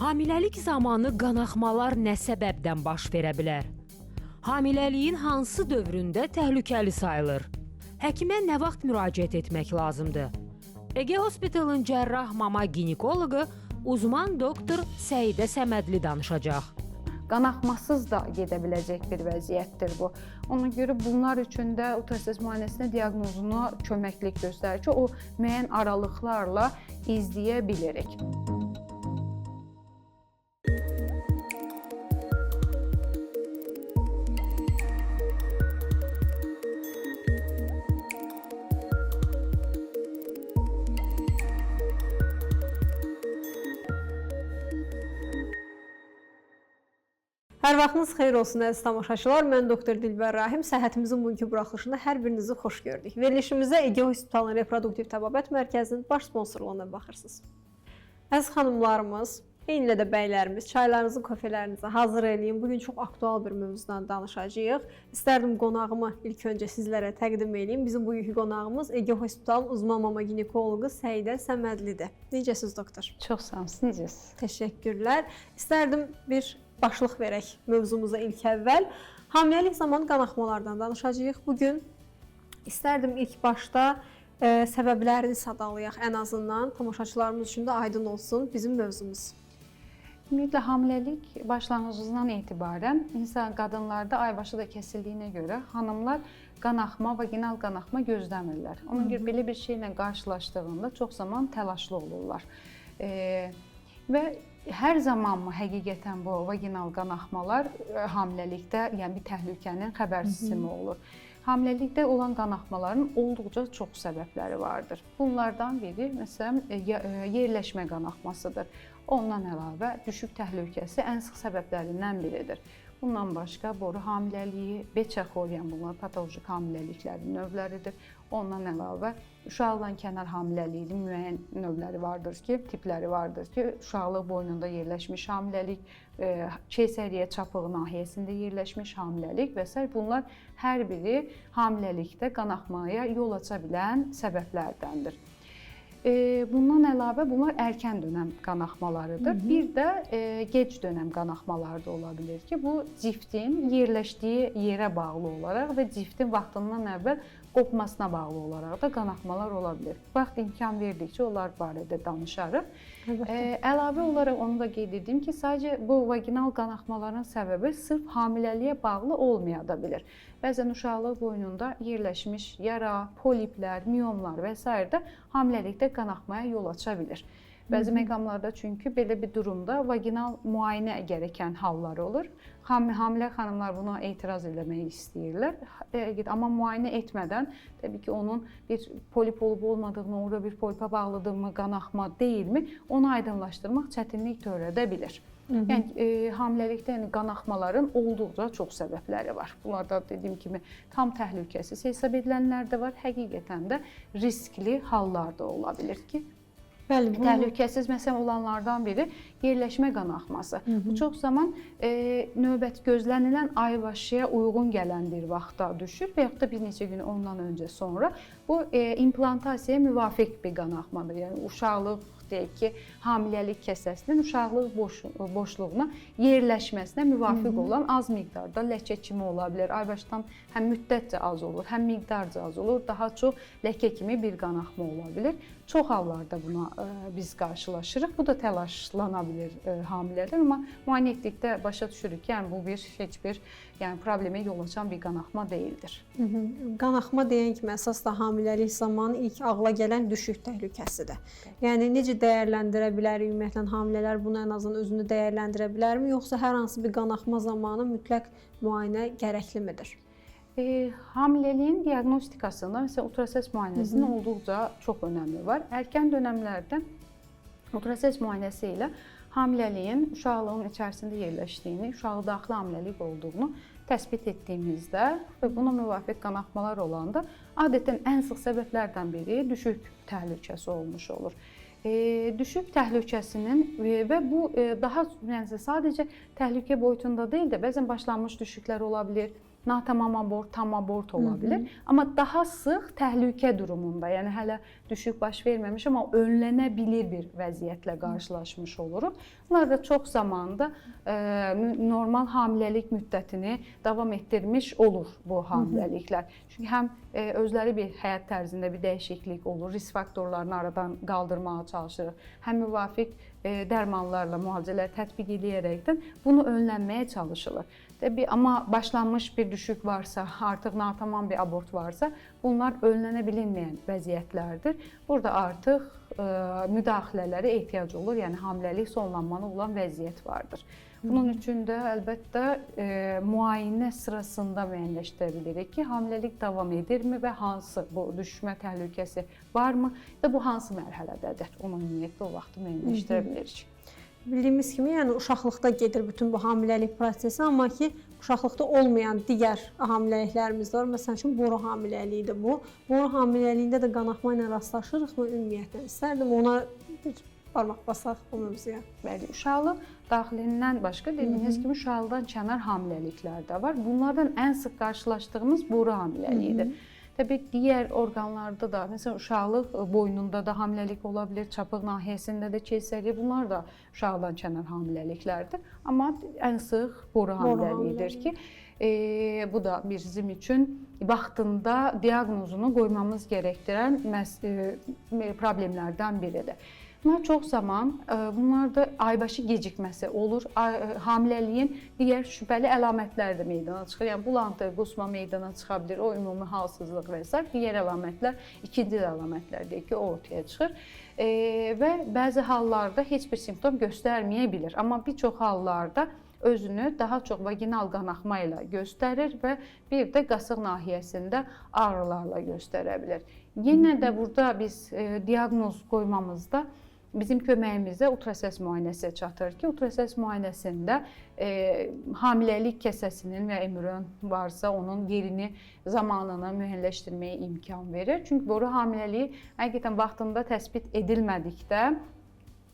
Hamiləlik zamanı qanaxmalar nə səbəbdən baş verə bilər? Hamiləliyin hansı dövründə təhlükəli sayılır? Həkimə nə vaxt müraciət etmək lazımdır? Ege Hospitalın cərrah mama ginekoloqu uzman doktor Səidə Səmədli danışacaq. Qanaxmasız da gedə biləcək bir vəziyyətdir bu. Ona görə bunlar üçün də ultrases müayinəsinə diaqnozuna köməklik göstərir ki, o müəyyən aralıqlarla izləyə bilirik. Hər vaxtınız xeyir olsun əziz tamaşaçılar. Mən doktor Dilbər Rahim. Səhhətimizin bugünkü buraxılışında hər birinizi xoş gördük. Verilişimizə Ege Hospitalın Reproduktiv Təbabət Mərkəzinin baş sponsorluğuna baxırsınız. Əziz xanımlarımız, eynilə də bəylərimiz, çaylarınızı, kofelərinizi hazır eləyin. Bugün çox aktual bir mövzudan danışacağıq. İstərdim qonağımı ilk öncə sizlərə təqdim edeyim. Bizim bugünkü qonağımız Ege Hospitalın uzman mama ginekoloqu Səidə Səmədlidir. Necəsiz doktor? Çox sağ olun, siz necəsiz? Təşəkkürlər. İstərdim bir başlıq verək mövzumuza ilk əvvəl. Hamiləlik zamanı qanaxmalardan danışacağıq. Bugün istərdim ilk başda səbəblərini sadalayaq ən azından. Tamaşaçılarımız üçün də aydın olsun bizim mövzumuz. Ümumiyyətlə, hamiləlik başlanğıcından etibarən insan qadınlarda aybaşı da kəsildiyinə görə xanımlar qanaxma, vaginal qanaxma gözləmirlər. Ona görə belə bir şeylə qarşılaşdığında çox zaman təlaşlı olurlar. Və hər zamanmı həqiqətən bu vaginal qanaxmalar hamiləlikdə, yəni bir təhlükənin xəbərçisi mi olur? Hamiləlikdə olan qanaxmaların olduqca çox səbəbləri vardır. Bunlardan biri, məsələn, yerləşmə qanaxmasıdır. Ondan əlavə düşük təhlükəsi ən sıx səbəblərindən biridir. Bundan başqa boru hamiləliyi, beçəxoriyan bunlar patolojik hamiləliklərin növləridir. Ondan əlavə uşaqdan kənar hamiləliyinin müəyyən növləri vardır ki, tipləri vardır ki, uşaqlıq boynunda yerləşmiş hamiləlik, keysəriyyə çapığı nahiyəsində yerləşmiş hamiləlik və s. bunlar hər biri hamiləlikdə qanaxmaya yol aça bilən səbəblərdəndir. Bundan əlavə bunlar erkən dönəm qanaxmalarıdır. Bir də gec dönəm qanaxmaları da ola bilir ki, bu ciftin yerləşdiyi yerə bağlı olaraq və ciftin vaxtından əvvəl qopmasına bağlı olaraq da qanaxmalar ola bilir. Vaxt imkan verdikcə onlar barədə danışarıq. Əlavə olaraq onu da qeyd edim ki, sadəcə bu vaginal qanaxmaların səbəbi sırf hamiləliyə bağlı olmaya da bilir. Bəzən uşaqlıq boynunda yerləşmiş yara, poliplər, miyomlar və s. də hamiləlikdə qanaxmaya yol aça bilir. Bəzi məqamlarda çünki belə bir durumda vaginal müayinə gərəkən hallar olur. Hamilə xanımlar buna etiraz eləmək istəyirlər. Amma müayinə etmədən, təbii ki, onun bir polip olub olmadığını, orada bir polipa bağlıdırmı, qanaxma deyilmi, onu aydınlaşdırmaq çətinlik törədə bilir. Yəni, hamiləlikdə qanaxmaların olduqca çox səbəbləri var. Bunlarda dediyim kimi tam təhlükəsiz hesab edilənlər də var. Həqiqətən də riskli hallar da ola bilir ki, bəli, təhlükəsiz məsələn olanlardan biri yerləşmə qanaxması. Bu çox zaman növbət gözlənilən aybaşıya uyğun gələn bir vaxtda düşür və yaxud da bir neçə gün ondan öncə sonra bu implantasiyaya müvafiq bir qanaxmadır. Yəni uşaqlıq deyək ki, hamiləlik kəsəsinin uşaqlıq boşluğuna yerləşməsinə müvafiq olan az miqdarda ləkə kimi ola bilər. Aybaşdan həm müddətcə az olur, həm miqdarca az olur, daha çox ləkə kimi bir qanaxma ola bilər. Çox hallarda buna biz qarşılaşırıq. Bu da təlaşlana bilir hamilələr, amma müayinə etdikdə başa düşürük ki, yəni bu heç bir problemə yol açan bir qanaxma deyildir. Qanaxma deyən kimi əsas da hamiləlik zamanı ilk ağla gələn düşük təhlükəsidir. Yəni necə dəyərləndirə bilərik ümumiyyətlə hamilələr bunu ən azından özünü dəyərləndirə bilərmi, yoxsa hər hansı bir qanaxma zamanı mütləq müayinə gərəklimidir? Hamiləliyin diaqnostikasında məsələn ultrases müayinəsinin olduqca çox önəmi var. Erkən dönəmlərdə ultrases müayinəsi ilə hamiləliyin uşaqlığın içərisində yerləşdiyini, uşaqdaxili hamiləlik olduğunu təsbit etdiyimizdə və buna müvafiq qanaxmalar olanda adətən ən sıx səbəblərdən biri düşük təhlükəsi olmuş olur. Düşük təhlükəsinin və bu daha sadəcə təhlükə boyutunda deyil də bəzən başlanmış düşüklər ola bilir, natamam abort, tam abort ola bilər. Amma daha sıx təhlükə durumunda, yəni hələ düşük baş verməmiş, amma önlənə bilir bir vəziyyətlə qarşılaşmış oluruq. Bunlar da çox zamanda normal hamiləlik müddətini davam etdirmiş olur bu hamiləliklər. Çünki həm özləri bir həyat tərzində bir dəyişiklik olur, risk faktorlarını aradan qaldırmağa çalışırıq. Həm müvafiq dərmanlarla müalicələr tətbiq edərəkdən bunu önlənməyə çalışılır. Təbii, amma başlanmış bir düşük varsa, artıq natamam bir abort varsa, bunlar önlənə bilinməyən vəziyyətlərdir. Burada artıq müdaxilələrə ehtiyac olur, yəni hamiləlik sonlanmalı olan vəziyyət vardır. Bunun üçün də əlbəttə müayinə sırasında müəyyənləşdirə bilirik ki, hamiləlik davam edirmi və hansı bu düşmə təhlükəsi varmı və bu hansı mərhələdədir? Onu ümumiyyətlə o vaxtı müəyyənləşdirə bilirik. Bildiyimiz kimi, yəni uşaqlıqda gedir bütün bu hamiləlik prosesi, amma ki, uşaqlıqda olmayan digər hamiləliklərimiz var. Məsələn üçün, boru hamiləliyidir bu. Boru hamiləliyində də qanaxma ilə rastlaşırıqmı ümumiyyətlə? İstərdim ona bir parmaq basaq bu mövzuya. Bəli, uşaqlıq daxilindən başqa dediyiniz kimi uşaqlıqdan kənar hamiləliklər də var. Bunlardan ən sıx qarşılaşdığımız boru hamiləliyidir. Təbii digər orqanlarda da, məsələn uşaqlıq boynunda da hamiləlik ola bilər, çapıq nahiyəsində də keysəriyyə, bunlar da uşaqdan kənar hamiləliklərdir. Amma ən sıx boru hamiləliyidir ki, bu da bizim üçün vaxtında diaqnozunu qoymamız gərəkdirən problemlərdən biridir. Bunlar çox zaman, bunlarda aybaşı gecikməsi olur, hamiləliyin digər şübhəli əlamətləri də meydana çıxır. Yəni, bulantı, qusma meydana çıxa bilir, o ümumi halsızlıq və s. Digər əlamətlər, ikinci əlamətlər deyək ki, o ortaya çıxır. Və bəzi hallarda heç bir simptom göstərməyə bilir. Amma bir çox hallarda özünü daha çox vaginal qanaxma ilə göstərir və bir də qasıq nahiyəsində ağrılarla göstərə bilir. Yenə də burada biz diaqnoz qoymamızda bizim köməyimizə ultrasəs müayinəsi çatır ki, ultrasəs müayinəsində hamiləlik kəsəsinin və embrion varsa onun yerini, zamanını müəyyənləşdirməyə imkan verir. Çünki boru hamiləliyi həqiqətən vaxtında təsbit edilmədikdə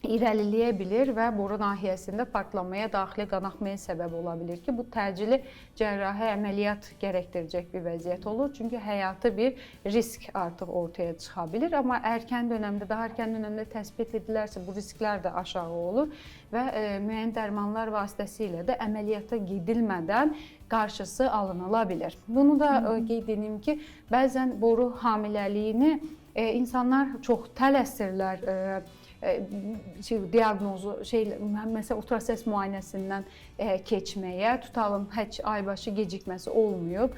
irəliləyə bilir və boru nahiyəsində partlamaya, daxili qanaxmaya səbəb ola bilir ki, bu təcili cərrahi əməliyyat gərəkdirəcək bir vəziyyət olur. Çünki həyatı bir risk artıq ortaya çıxa bilir. Amma erkən dönəmdə, daha erkən dönəmdə təsbit edilərsə bu risklər də aşağı olur və müəyyən dərmanlar vasitəsilə də əməliyyata gedilmədən qarşısı alınıla bilir. Bunu da qeyd edeyim ki, bəzən boru hamiləliyini insanlar çox tələsirlər, diaqnozu, məsələn, ultrasəs müayinəsindən keçməyə, tutalım, heç aybaşı gecikməsi olmayıb,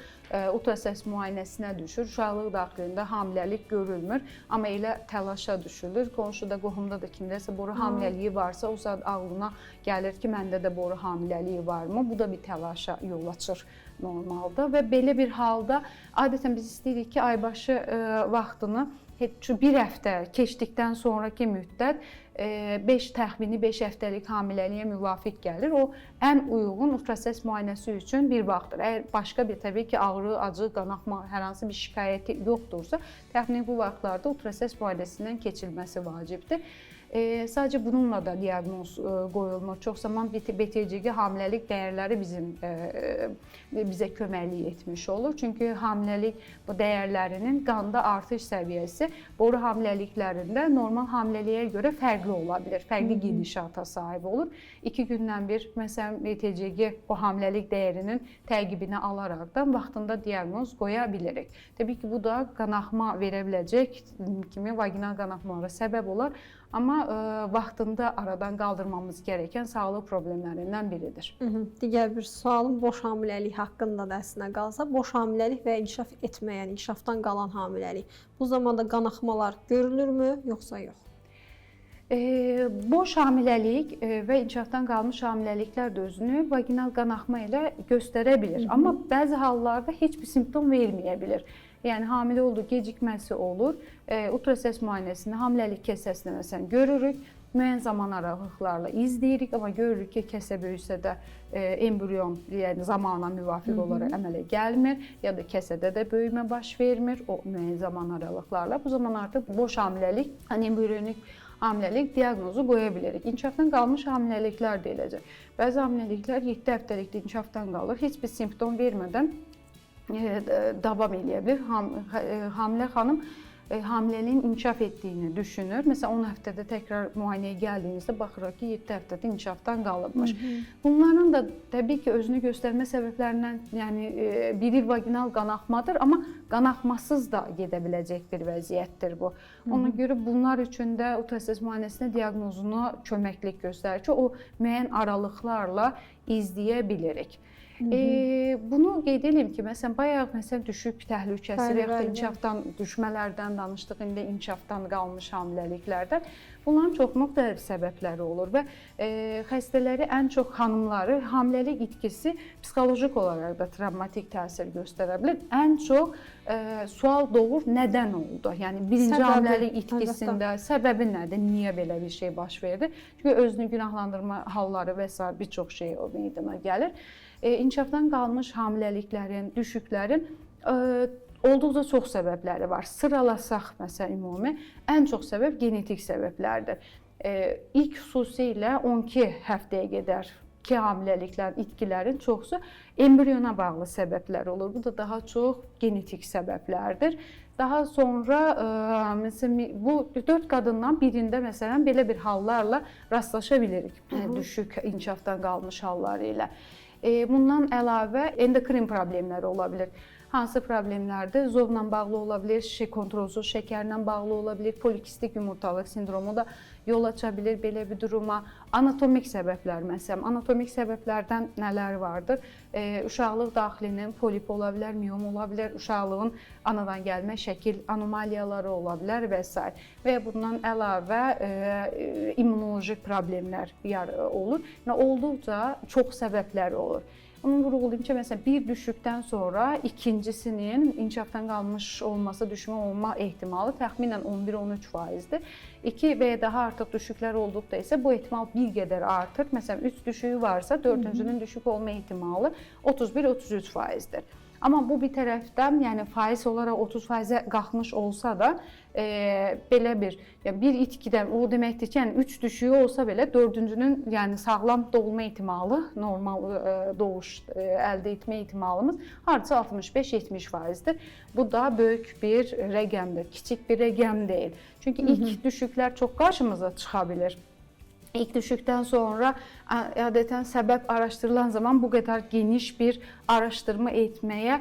ultrasəs müayinəsinə düşür, uşaqlıq daxilində hamiləlik görülmür, amma elə təlaşa düşülür, qonşuda, qohumda da kimdəsə boru hamiləliyi varsa, o saat ağlına gəlir ki, məndə də boru hamiləliyi varmı? Bu da bir təlaşa yol açır normalda və belə bir halda adətən biz istəyirik ki, aybaşı vaxtını bir həftə keçdikdən sonraki müddət təxmini 5 həftəlik hamiləliyə müvafiq gəlir. O, ən uyğun ultrasəs müayinəsi üçün bir vaxtdır. Əgər başqa bir, təbii ki, ağrı, acı, qanaxma, hər hansı bir şikayəti yoxdursa, təxmini bu vaxtlarda ultrasəs müayinəsindən keçilməsi vacibdir. Sadəcə bununla da diaqnoz qoyulmur. Çox zaman BTCG hamiləlik dəyərləri bizə köməklik etmiş olur. Çünki hamiləlik bu dəyərlərinin qanda artış səviyyəsi boru hamiləliklərində normal hamiləliyə görə fərqli ola bilər. Fərqli gedişata sahib olur. 2 gündən bir, məsələn, BTCG o hamiləlik dəyərinin təqibini alaraqdan vaxtında diaqnoz qoya bilirik. Təbii ki, bu da qanaxma verə biləcək kimi vaginal qanaxmalara səbəb olar. Amma vaxtında aradan qaldırmamız gərəkən sağlıq problemlərindən biridir. Digər bir sualım boş hamiləlik haqqında da əslində qalsa, boş hamiləlik və inkişaf etməyən, inkişafdan qalan hamiləlik. Bu zamanda qanaxmalar görülürmü, yoxsa yox? Boş hamiləlik və inkişafdan qalmış hamiləliklər də özünü vaginal qanaxma ilə göstərə bilir. Amma bəzi hallarda heç bir simptom verməyə bilir. Yəni, hamilə olduğu gecikməsi olur, ultrasəs müayinəsində hamiləlik kəsəsini məsələn görürük, müəyyən zaman aralıqlarla izləyirik, amma görürük ki, kəsə böyüsə də embrion yəni zamana müvafiq olaraq əmələ gəlmir, ya da kəsədə də böyümə baş vermir, o müəyyən zaman aralıqlarla. Bu zaman artıq boş hamiləlik, embrionik hamiləlik diaqnozu qoya bilirik. İnkişafdan qalmış hamiləliklər də eləcək. Bəzi hamiləliklər 7 həftəlikdə inkişafdan qalır, heç bir simptom vermədən davam edə bilər. Hamilə xanım hamileliğin inkişaf etdiyini düşünür. Məsələn 10 həftədə təkrar müayinəyə gəldiyinizdə baxırıq ki, 7 həftədə inkişafdan qalıbmış. Bunların da təbii ki, özünü göstərmə səbəblərindən, yəni biri vaginal qanaxmadır, amma qanaxmasız da gedə biləcək bir vəziyyətdir bu. Ona görə bunlar üçün də ultrases müayinəsində diaqnozuna köməklik göstərir ki, o müəyyən aralıqlarla izləyə bilirik. Bunu qeyd edeyim ki, bayaq düşük təhlükəsi və ya inkişafdan düşmələrdən danışdıq, indi inkişafdan qalmış hamiləliklərdən. Bunların çox müxtəlif səbəbləri olur və xəstələri ən çox xanımları hamiləlik itkisi psixoloji olaraq da travmatik təsir göstərə bilər. Ən çox sual doğur, nədən oldu? Yəni birinci hamiləlik itkisində səbəbi nədir? Niyə belə bir şey baş verdi? Çünki özünü günahlandırma halları və s. bir çox şey o meydana gəlir. İnkişafdan qalmış hamiləliklərin, düşüklərin olduqca çox səbəbləri var. Sıralasaq məsələn ümumi ən çox səbəb genetik səbəblərdir. İlk xüsusilə 12 həftəyə qədər ki hamiləliklərin, itkilərin çoxusu embriyona bağlı səbəblər olur. Bu da daha çox genetik səbəblərdir. Daha sonra məsələn bu 4 qadından birində məsələn belə bir hallarla rastlaşa bilirik. Düşük inkişafdan qalmış halları ilə. Bundan əlavə endokrin problemləri ola bilər. Hansı problemlərdir? Zovla bağlı ola bilər, kontrolsuz şəkərlə bağlı ola bilər, polikistik yumurtalıq sindromu da yol aça bilər belə bir duruma. Anatomik səbəblər məsələn, anatomik səbəblərdən nələr vardır? Uşaqlıq daxilinin polip ola bilər, miyom ola bilər, uşaqlığın anadan gəlmə şəkil anomaliyaları ola bilər və s. Və bundan əlavə immunoloji problemlər olur. Olduqca çox səbəbləri olur. Onu vurğulayım ki, məsələn, bir düşükdən sonra ikincisinin inkişafdan qalmış olması, düşmə olma ehtimalı təxminən 11-13%dir. 2 və ya daha artıq düşüklər olduqda isə bu ehtimal bir qədər artır. Məsələn, 3 düşüyü varsa, 4-cünün düşük olma ehtimalı 31-33%dir. Amma bu bir tərəfdən, yəni faiz olaraq 30%-ə qalxmış olsa da, belə bir itkidən, o deməkdir ki, yəni 3 düşüyü olsa belə 4-cünün yəni sağlam doğulma ehtimalı, normal doğuş əldə etmə ehtimalımız hardasa 65-70%dir. Bu da böyük bir rəqəmdir, kiçik bir rəqəm deyil. Çünki ilk düşüklər çox qarşımıza çıxa bilir. İlk düşükdən sonra adətən səbəb araşdırılan zaman bu qədər geniş bir araşdırma etməyə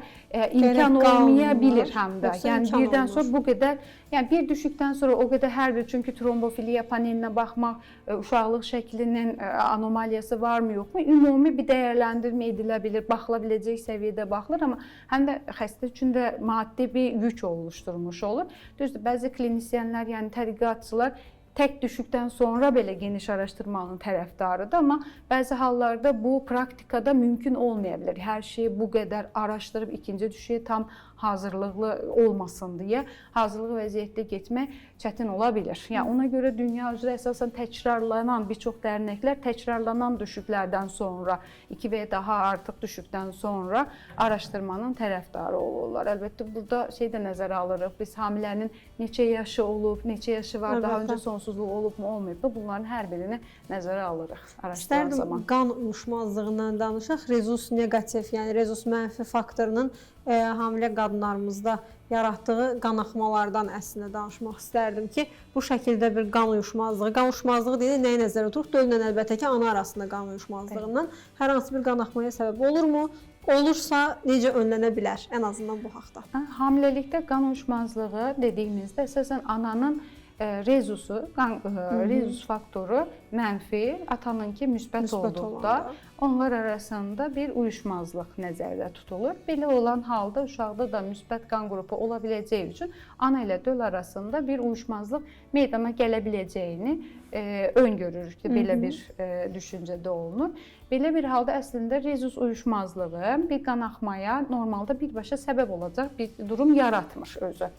imkan olmaya bilir həm də. Yəni birdən sonra bu qədər, yəni bir düşükdən sonra o qədər hər bir, çünki trombofiliya panelinə baxmaq, uşaqlıq şəklinin anomaliyası varmı, yoxmu? Ümumi bir dəyərləndirmə edilə bilir, baxıla biləcək səviyyədə baxılır, amma həm də xəstə üçün də maddi bir yük oluşturmuş olur. Düzdür, bəzi klinisyenlər, yəni tədqiqatçılar tək düşükdən sonra belə geniş araşdırmanın tərəfdarıdır, amma bəzi hallarda bu praktikada mümkün olmaya bilər. Hər şeyi bu qədər araşdırıb ikinci düşüyə tam hazırlıqlı olmasın deyə hazırlıq vəziyyətdə getmək çətin ola bilər. Yəni ona görə dünya üzrə əsasən təkrarlanan bir çox dərnəklər təkrarlanan düşüklərdən sonra, 2 və ya daha artıq düşükdən sonra araşdırmanın tərəfdarı olurlar. Əlbəttə burada şey də nəzərə alırıq. Biz hamilənin neçə yaşı olub, neçə yaşı var, daha öncə sonsuzluq olubmu, olmayıb, bunların hər birini nəzərə alırıq araşdıran zaman. İstərdim qan uyuşmazlığından danışaq. Rezus neqativ, yəni rezus mənfi faktorunun hamilə qadınlarımızda yaratdığı qanaxmalardan əslində danışmaq istərdim ki, bu şəkildə bir qan uyuşmazlığı deyə nəyə nəzərdə tuturuq? Döllə əlbəttə ki, ana arasında qan uyuşmazlığından hər hansı bir qanaxmaya səbəb olurmu? Olursa necə önlənə bilər? Ən azından bu haqda. Hamiləlikdə qan uyuşmazlığı dediyimizdə əsasən ananın rezusu, rezus faktoru mənfi, atanınki müsbət olduqda onlar arasında bir uyuşmazlıq nəzərdə tutulur. Belə olan halda uşaqda da müsbət qan qrupu ola biləcəyi üçün ana ilə döl arasında bir uyuşmazlıq meydana gələ biləcəyini öngörürük ki, belə bir düşüncədə olunur. Belə bir halda əslində rezus uyuşmazlığı bir qanaxmaya normalda birbaşa səbəb olacaq bir durum yaratmır özü.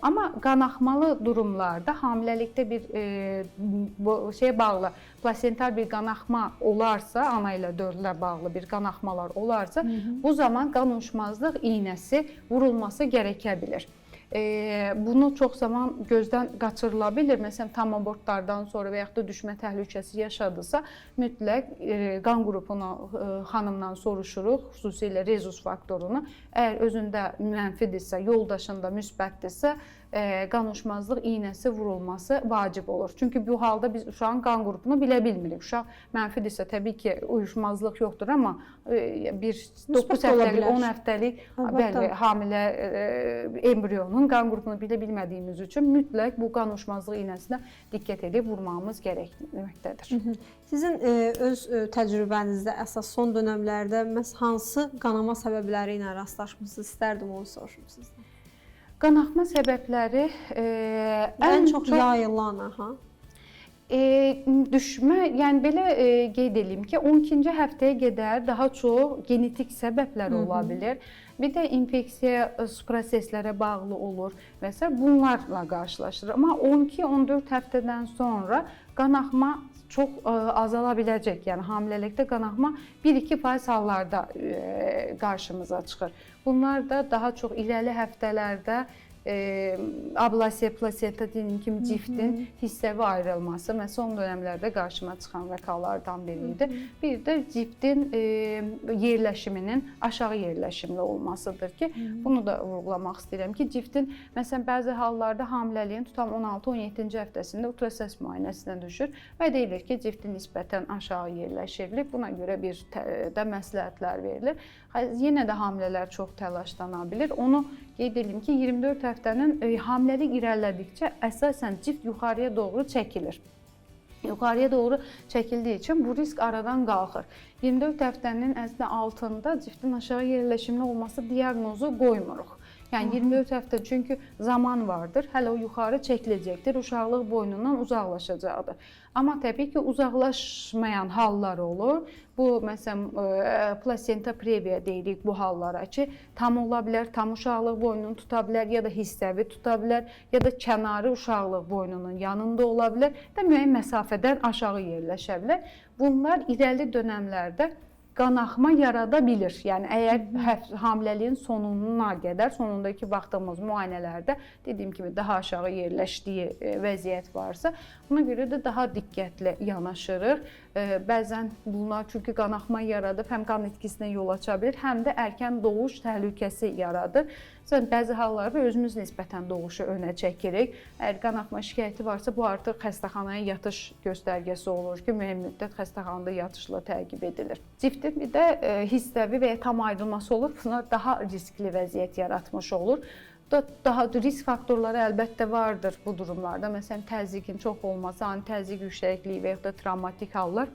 Amma qanaxmalı durumlarda hamiləlikdə bir şeyə bağlı plasental bir qanaxma olarsa, ana ilə döllə bağlı bir qanaxmalar olarsa, bu zaman qan uyuşmazlıq iynəsi vurulması gərəkə bilir. Bunu çox zaman gözdən qaçırıla bilir. Məsələn, tam abortlardan sonra və yaxud da düşmə təhlükəsi yaşadısa, mütləq qan qrupunu xanımdan soruşuruq, xüsusilə rezus faktorunu. Əgər özündə mənfidirsə, yoldaşında müsbətdirsə, qan uyuşmazlıq iynəsi vurulması vacib olur. Çünki bu halda biz uşağın qan qrupunu bilə bilmirik. Uşaq mənfidirsə, təbii ki, uyuşmazlıq yoxdur, amma bir 9 həftəlik, 10 həftəlik bəli, hamilə embrionun qan qrupunu bilə bilmədiyimiz üçün mütləq bu qan uyuşmazlığı iynəsinə diqqət edib vurmağımız gərəkməkdədir. Sizin öz təcrübənizdə əsas son dönəmlərdə məhz hansı qanama səbəbləri ilə rastlaşmısınız? İstərdim onu soruşum sizdən. Qanaxma səbəbləri ən çox yayılan, düşmə, yəni belə qeyd edeyim ki, 12-ci həftəyə qədər daha çox genetik səbəblər ola bilər. Bir də infeksiya proseslərə bağlı olur və s. bunlarla qarşılaşırıq. Amma 12-14 həftədən sonra qanaxma çox azala biləcək. Yəni hamiləlikdə qanaxma 1-2% hallarda qarşımıza çıxır. Bunlar da daha çox irəli həftələrdə ablasiya, plasenta dediyim kimi ciftin hissəvi ayrılması və son dönəmlərdə qarşıma çıxan vəkalardan biri idi. Bir də ciftin yerləşiminin aşağı yerləşimli olmasıdır ki, bunu da vurğulamaq istəyirəm ki, ciftin məsələn bəzi hallarda hamiləliyin tutam 16-17-ci həftəsində ultrasəs müayinəsinə düşür və deyilir ki, ciftin nisbətən aşağı yerləşirilib. Buna görə bir də məsləhətlər verilir. Yenə də hamilələr çox təlaşlana bilir. Onu qeyd edim ki, 24 həftənin hamiləlik irəlilədikcə əsasən cift yuxarıya doğru çəkilir. Yuxarıya doğru çəkildiyi üçün bu risk aradan qalxır. 24 həftənin əslində altında ciftin aşağı yerləşimli olması diaqnozu qoymuruq. Yəni 24 həftə çünki zaman vardır, hələ o yuxarı çəkiləcəkdir, uşaqlıq boynundan uzaqlaşacaqdır. Amma təbii ki, uzaqlaşmayan hallar olur. Bu, məsələn, plasenta previa deyirik bu hallara ki, tam ola bilər, tam uşaqlıq boynunu tuta bilər, ya da hissəvi tuta bilər, ya da kənarı uşaqlıq boynunun yanında ola bilər və müəyyən məsafədən aşağı yerləşə bilər. Bunlar irəli dönəmlərdə qanaxma yarada bilir. Yəni əgər hamiləliyin sonuna qədər, sonundakı baxdığımız müayinələrdə dediyim kimi daha aşağı yerləşdiyi vəziyyət varsa, buna görə də daha diqqətli yanaşırıq. Bəzən bunlar çünki qanaxma yaradıb, həm qan itkisinə yol aça bilir, həm də erkən doğuş təhlükəsi yaradır. Bəzi hallarda özümüz nisbətən doğuşu önə çəkirik. Əgər qanaxma şikayəti varsa, bu artıq xəstəxanaya yatış göstərgəsi olur ki, müəyyən müddət xəstəxanada yatışla təqib edilir. Ciftin bir də hissəvi və ya tam ayrılması olur. Bunlar daha riskli vəziyyət yaratmış olur. Daha risk faktorları əlbəttə vardır bu durumlarda. Məsələn, təzyiqin çox olması, ani təzyiq yüksəkliyi və ya da travmatik hallar,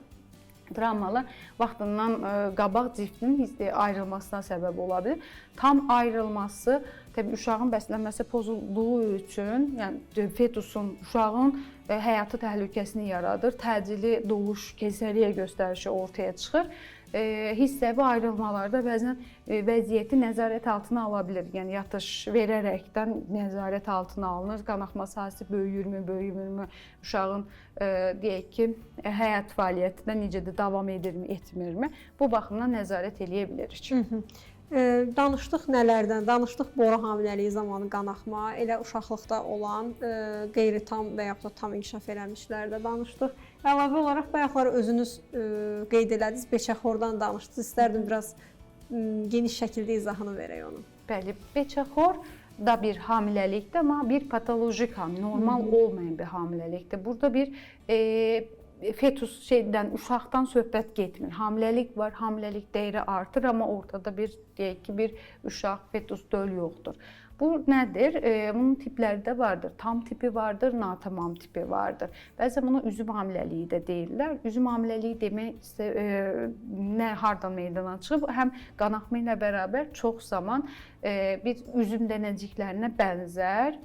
travmalar vaxtından qabaq ciftin ayrılmasına səbəb ola bilir. Tam ayrılması, təbii uşağın bəslənməsi pozulduğu üçün, yəni fetusun, uşağın həyatı təhlükəsini yaradır. Təcili doğuş, keysəriyyə göstərişi ortaya çıxır. Hissəvi ayrılmalarda bəzən vəziyyəti nəzarət altına ala bilir. Yəni yatış verərəkdən nəzarət altına alınır. Qanaxma sahəsi böyüyürmü, böyümürmü? Uşağın deyək ki, həyat fəaliyyətinə necə də davam edirmi, etmirmi? Bu baxımdan nəzarət eləyə bilirik. Danışdıq nələrdən? Danışdıq boru hamiləliyi zamanı qanaxma, elə uşaqlıqda olan qeyri-tam və yaxud da tam inkişaf eləmişlərdə danışdıq. Əlavə olaraq bayaqları özünüz qeyd elədiniz, beçəxordan danışdınız. İstərdim biraz geniş şəkildə izahını verək onun. Bəli, beçəxor da bir hamiləlikdir, amma bir patolojik normal olmayan bir hamiləlikdir. Burada bir fetus uşaqdan söhbət getmir. Hamiləlik var, hamiləlik dəyəri artır, amma ortada bir deyək ki, bir uşaq fetus döl yoxdur. Bu nədir? Bunun tipləri də vardır. Tam tipi vardır, natamam tipi vardır. Bəzən buna üzüm hamiləliyi də deyirlər. Üzüm hamiləliyi demək nə hardan meydana çıxıb? Həm qanaxma ilə bərabər çox zaman bir üzüm dənəciklərinə bənzər,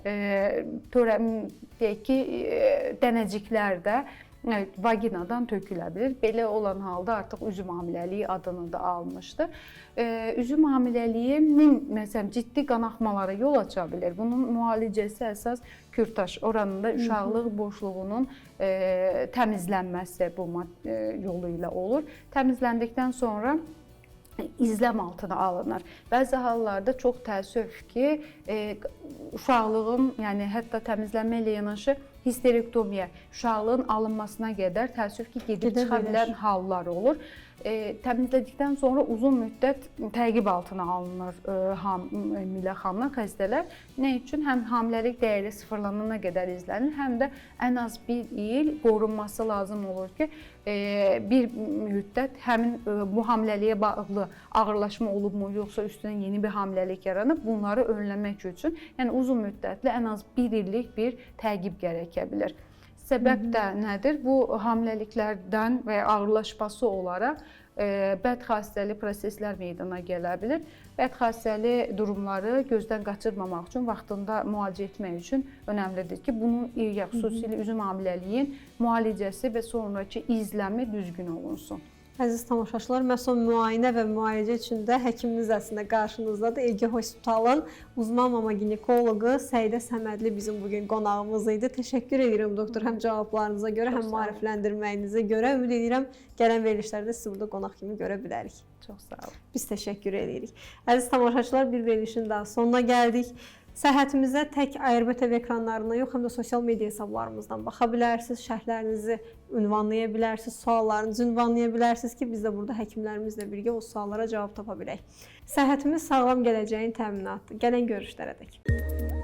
deyək ki, dənəciklər də vaginadan tökülə bilir. Belə olan halda artıq üzüm hamiləliyi adını da almışdır. Üzüm hamiləliyinin məsələn ciddi qanaxmalara yol aça bilər. Bunun müalicəsi əsas kürtaj oranında uşaqlıq boşluğunun təmizlənməsi bu yolu ilə olur. Təmizləndikdən sonra izləm altına alınır. Bəzi hallarda çox təəssüf ki, uşaqlığın, yəni hətta təmizlənmə ilə yanaşı histerektomiya, uşaqlığın alınmasına qədər təəssüf ki, gedib çıxa bilən hallar olur. Təmizlədikdən sonra uzun müddət təqib altına alınır hamilə xanımlar, xəstələr. Nə üçün? Həm hamiləlik dəyəri sıfırlanana qədər izlənir, həm də ən az 1 il qorunması lazım olur ki, bir müddət həmin bu hamiləliyə bağlı ağırlaşma olubmu, yoxsa üstündən yeni bir hamiləlik yaranıb, bunları önləmək üçün, yəni uzun müddətli ən az 1 illik bir təqib gərəkə bilər. Səbəb də nədir? Bu hamiləliklərdən və ya ağırlaşması olaraq bədxassəli proseslər meydana gələ bilər. Bədxassəli durumları gözdən qaçırmamaq üçün, vaxtında müalicə etmək üçün önəmlidir ki, bunun xüsusilə üzüm hamiləliyin müalicəsi və sonrakı izləmi düzgün olunsun. Əziz tamaşaçılar, məhz o müayinə və müalicə üçün də həkimimiz əslində qarşınızdadır. Ege Hospitalın uzman mama ginekoloqu Səidə Səmədli bizim bugün qonağımız idi. Təşəkkür edirəm doktor, həm cavablarınıza görə, həm maarifləndirməyinizə görə. Ümid edirəm gələn verilişlərdə sizi burada qonaq kimi görə bilərik. Çox sağ olun. Biz təşəkkür edirik. Əziz tamaşaçılar, bir verilişin daha sonuna gəldik. Səhhətimizə tək ARB TV ekranlarından yox, həm də sosial media hesablarımızdan baxa bilərsiniz, şərhlərinizi ünvanlaya bilərsiniz, suallarınızı ünvanlaya bilərsiniz ki, biz də burada həkimlərimizlə birgə o suallara cavab tapa bilək. Səhhətimiz sağlam gələcəyin təminatı. Gələn görüşlərə dək.